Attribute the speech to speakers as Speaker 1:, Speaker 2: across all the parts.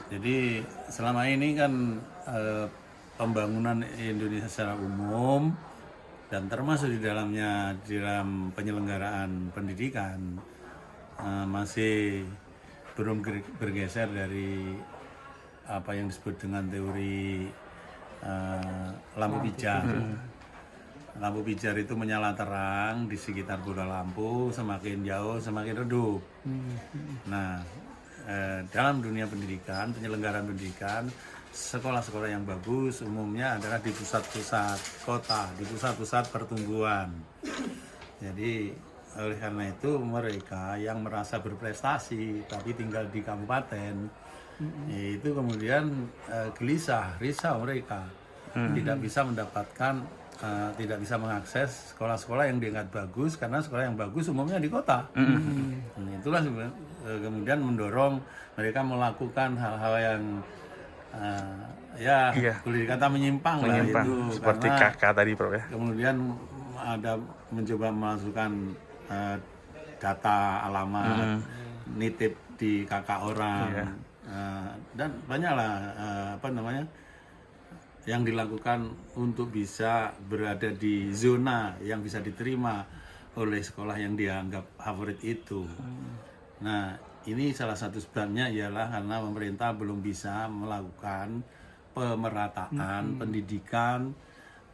Speaker 1: Jadi selama ini kan pembangunan Indonesia secara umum dan termasuk di dalamnya dalam penyelenggaraan pendidikan masih belum bergeser dari apa yang disebut dengan teori lampu pijar. Lampu pijar itu menyala terang di sekitar bola lampu, semakin jauh semakin redup. Nah, dalam dunia pendidikan, penyelenggaraan pendidikan, sekolah-sekolah yang bagus umumnya adalah di pusat-pusat kota, di pusat-pusat pertumbuhan. Jadi oleh karena itu mereka yang merasa berprestasi tapi tinggal di kabupaten, itu kemudian gelisah, risau mereka, tidak bisa mendapatkan, tidak bisa mengakses sekolah-sekolah yang dianggap bagus karena sekolah yang bagus umumnya di kota. Itulah kemudian mendorong mereka melakukan hal-hal yang boleh dikata menyimpang lah itu,
Speaker 2: seperti kakak tadi Prof ya.
Speaker 1: Kemudian ada mencoba memasukkan data alamat, nitip di kakak orang, dan banyaklah yang dilakukan untuk bisa berada di zona yang bisa diterima oleh sekolah yang dianggap favorit itu. Nah, ini salah satu sebabnya ialah karena pemerintah belum bisa melakukan pemerataan pendidikan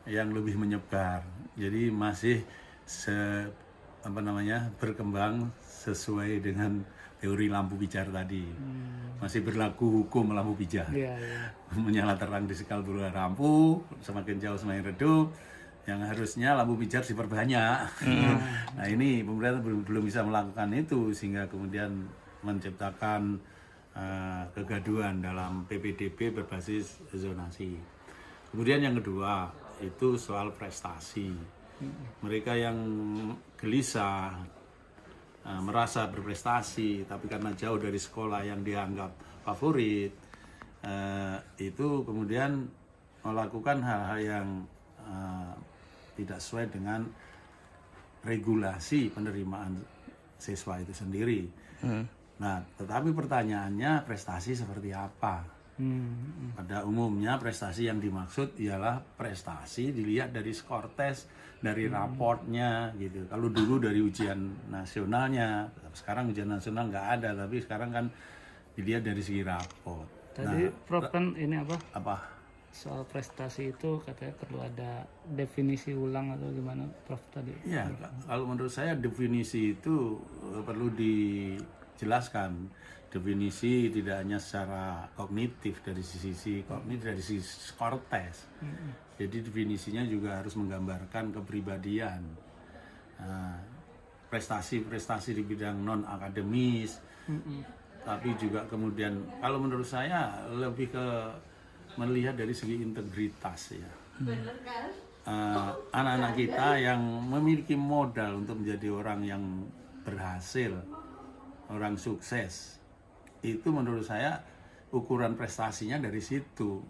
Speaker 1: yang lebih menyebar. Jadi masih berkembang sesuai dengan teori lampu pijar tadi. Masih berlaku hukum lampu pijar. Menyala terang di sekal bola lampu, semakin jauh semakin redup. Yang harusnya lampu pijar diperbanyak. Nah, ini pemerintah belum bisa melakukan itu sehingga kemudian menciptakan kegaduhan dalam PPDB berbasis zonasi. Kemudian yang kedua itu soal prestasi. Mereka yang gelisah, merasa berprestasi tapi karena jauh dari sekolah yang dianggap favorit, itu kemudian melakukan hal-hal yang tidak sesuai dengan regulasi penerimaan siswa itu sendiri. Nah, tetapi pertanyaannya prestasi seperti apa? Pada umumnya prestasi yang dimaksud ialah prestasi dilihat dari skor tes, dari raportnya gitu. Kalau dulu dari ujian nasionalnya, sekarang ujian nasional nggak ada, tapi sekarang kan dilihat dari segi raport.
Speaker 3: Tadi Prof kan ini
Speaker 1: Apa?
Speaker 3: Soal prestasi itu katanya perlu ada definisi ulang atau gimana Prof tadi?
Speaker 1: Ya, kalau menurut saya definisi itu perlu dijelaskan. Definisi tidak hanya secara kognitif dari sisi kognitif, dari sisi skor tes. Jadi definisinya juga harus menggambarkan kepribadian. Prestasi-prestasi di bidang non akademis, tapi juga kemudian kalau menurut saya lebih ke melihat dari segi integritas ya. Anak-anak kita yang memiliki modal untuk menjadi orang yang berhasil, orang sukses, itu menurut saya ukuran prestasinya dari situ.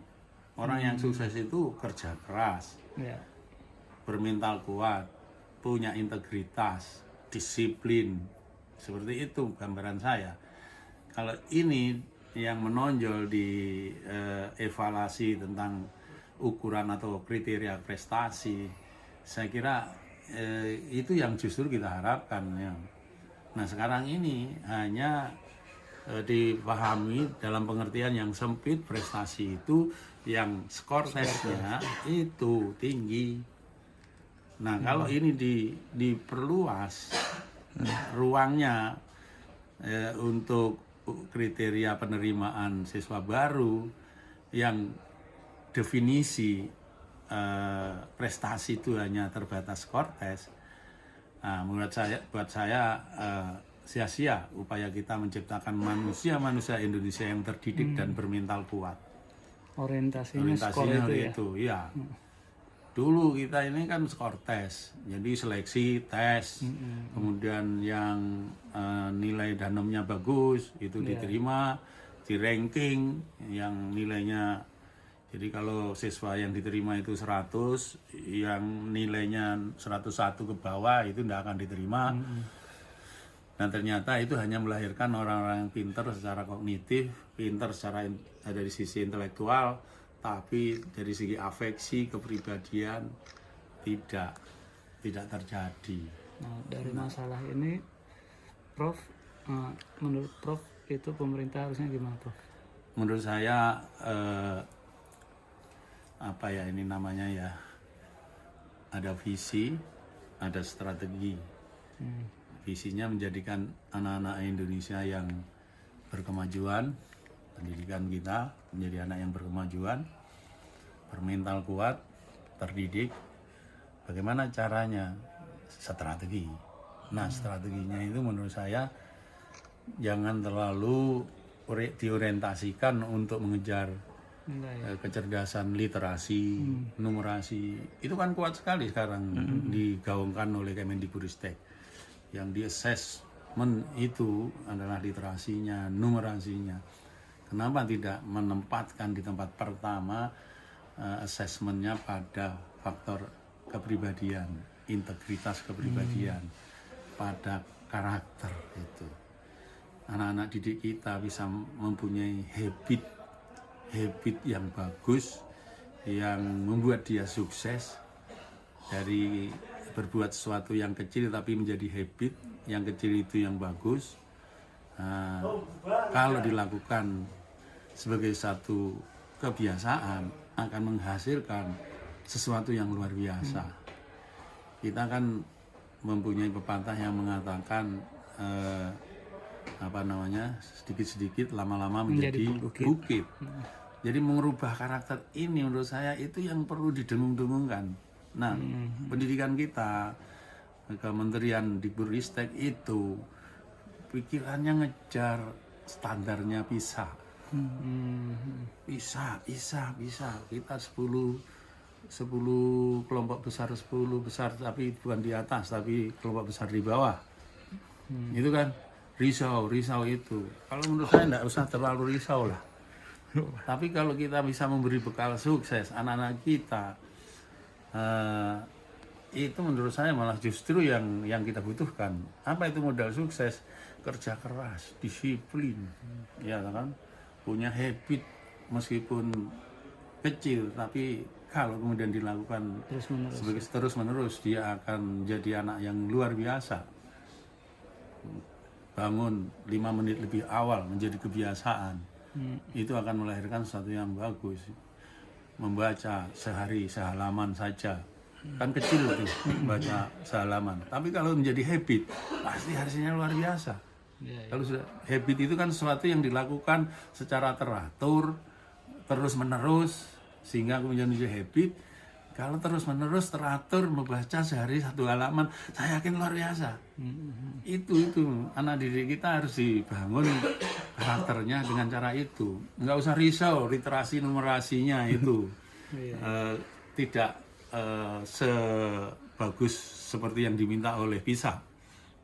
Speaker 1: Orang yang sukses itu kerja keras, bermental kuat, punya integritas, disiplin, seperti itu gambaran saya. Kalau ini yang menonjol di evaluasi tentang ukuran atau kriteria prestasi, saya kira itu yang justru kita harapkan ya. Nah, sekarang ini hanya dipahami dalam pengertian yang sempit, prestasi itu yang skor tesnya itu tinggi. Nah, kalau ini diperluas ruangnya untuk kriteria penerimaan siswa baru yang definisi prestasi itu hanya terbatas skor tes. Nah, buat saya sia-sia upaya kita menciptakan manusia Indonesia yang terdidik dan bermental kuat.
Speaker 3: Orientasinya skor itu
Speaker 1: ya. Dulu kita ini kan skor tes, jadi seleksi tes, kemudian yang nilai danemnya bagus itu diterima, di ranking yang nilainya, jadi kalau siswa yang diterima itu 100, yang nilainya 101 ke bawah itu tidak akan diterima. Dan ternyata itu hanya melahirkan orang-orang yang pintar secara kognitif, pintar secara dari sisi intelektual, tapi dari segi afeksi, kepribadian tidak terjadi.
Speaker 3: Nah, dari masalah ini, Prof, menurut Prof itu pemerintah harusnya gimana, Prof?
Speaker 1: Menurut saya apa ya ini namanya ya, ada visi, ada strategi. Visinya menjadikan anak-anak Indonesia yang berkemajuan, pendidikan kita menjadi anak yang berkemajuan, bermental kuat, terdidik. Bagaimana caranya? Strategi. Nah, strateginya itu menurut saya jangan terlalu diorientasikan untuk mengejar kecerdasan literasi, numerasi. Itu kan kuat sekali sekarang digaungkan oleh Kemendikbudristek. Yang di assessment itu adalah literasinya, numerasinya. Kenapa tidak menempatkan di tempat pertama assessmentnya pada faktor kepribadian, integritas kepribadian, pada karakter itu. Anak-anak didik kita bisa mempunyai habit yang bagus, yang membuat dia sukses dari berbuat sesuatu yang kecil tapi menjadi habit, yang kecil itu yang bagus. Nah, kalau dilakukan sebagai satu kebiasaan akan menghasilkan sesuatu yang luar biasa. Kita kan mempunyai pepatah yang mengatakan sedikit-sedikit lama-lama menjadi bukit. Jadi mengubah karakter ini menurut saya itu yang perlu didengung-dengungkan. Nah, pendidikan kita, Kementerian Dikbudristek itu pikirannya ngejar standarnya PISA. Bisa. Kita 10 kelompok besar, 10 besar tapi bukan di atas, tapi kelompok besar di bawah. Itu kan risau itu. Kalau menurut saya enggak usah terlalu risau lah. Tapi kalau kita bisa memberi bekal sukses anak-anak kita, itu menurut saya malah justru yang kita butuhkan. Apa itu modal sukses? Kerja keras, disiplin, ya kan? Punya habit meskipun kecil, tapi kalau kemudian dilakukan terus-menerus, dia akan menjadi anak yang luar biasa. Bangun 5 menit lebih awal menjadi kebiasaan. Itu akan melahirkan sesuatu yang bagus. Membaca sehari sehalaman saja kan kecil tuh baca sehalaman, tapi kalau menjadi habit pasti hasilnya luar biasa. Kalau sudah habit itu kan sesuatu yang dilakukan secara teratur terus menerus sehingga kemudian menjadi habit. Kalau terus menerus teratur membaca sehari 1 halaman, saya yakin luar biasa. Itu anak didik kita harus dibangun karakternya dengan cara itu. Nggak usah risau literasi numerasinya itu tidak sebagus seperti yang diminta oleh PISA.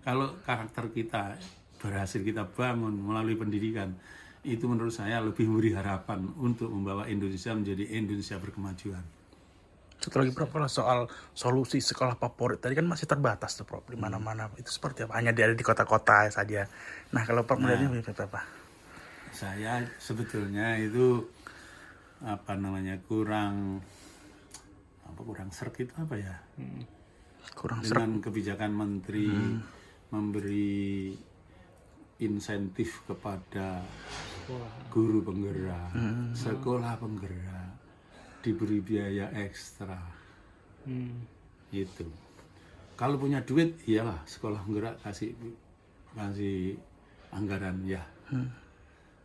Speaker 1: Kalau karakter kita berhasil kita bangun melalui pendidikan, itu menurut saya lebih memberi harapan untuk membawa Indonesia menjadi Indonesia berkemajuan.
Speaker 2: Satu lagi Prof, kalau soal solusi sekolah favorit tadi kan masih terbatas tuh Prof, di mana-mana itu seperti apa? Hanya ada di kota-kota saja. Nah kalau Prof melihatnya apa?
Speaker 1: Saya sebetulnya itu kurang serk itu apa ya? Dengan kebijakan menteri memberi insentif kepada guru penggerak, sekolah penggerak, diberi biaya ekstra. Itu. Kalau punya duit, iyalah sekolah penggerak kasih anggaran ya.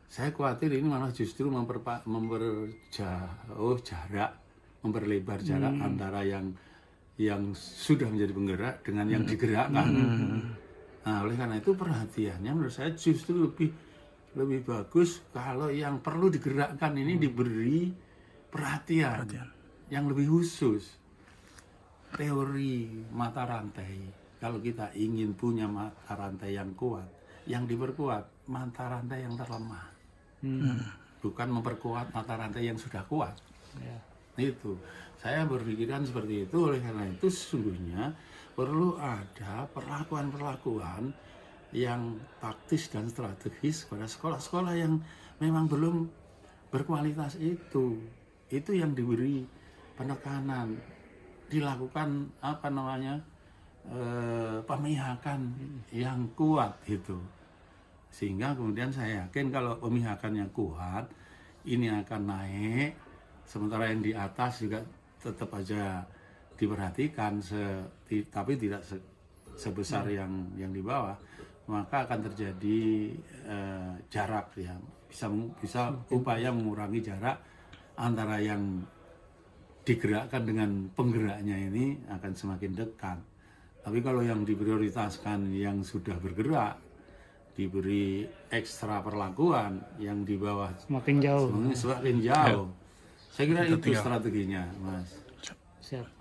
Speaker 1: Saya khawatir ini malah justru memperlebar jarak antara yang sudah menjadi penggerak dengan yang digerakkan. Nah, oleh karena itu perhatiannya menurut saya justru lebih bagus kalau yang perlu digerakkan ini diberi perhatian yang lebih khusus. Teori mata rantai, kalau kita ingin punya mata rantai yang kuat, yang diperkuat mata rantai yang terlemah, bukan memperkuat mata rantai yang sudah kuat. Itu saya berpikiran seperti itu. Oleh karena itu sesungguhnya perlu ada perlakuan yang taktis dan strategis pada sekolah-sekolah yang memang belum berkualitas itu yang diberi penekanan, dilakukan pemihakan yang kuat itu, sehingga kemudian saya yakin kalau pemihakannya kuat ini akan naik, sementara yang di atas juga tetap aja diperhatikan tapi tidak sebesar yang di bawah, maka akan terjadi jarak yang bisa upaya mengurangi jarak antara yang digerakkan dengan penggeraknya ini akan semakin dekat. Tapi kalau yang diprioritaskan yang sudah bergerak, diberi ekstra perlakuan, yang di bawah
Speaker 3: semakin jauh.
Speaker 1: semakin jauh. Saya kira itu strateginya, Mas.
Speaker 3: Siap.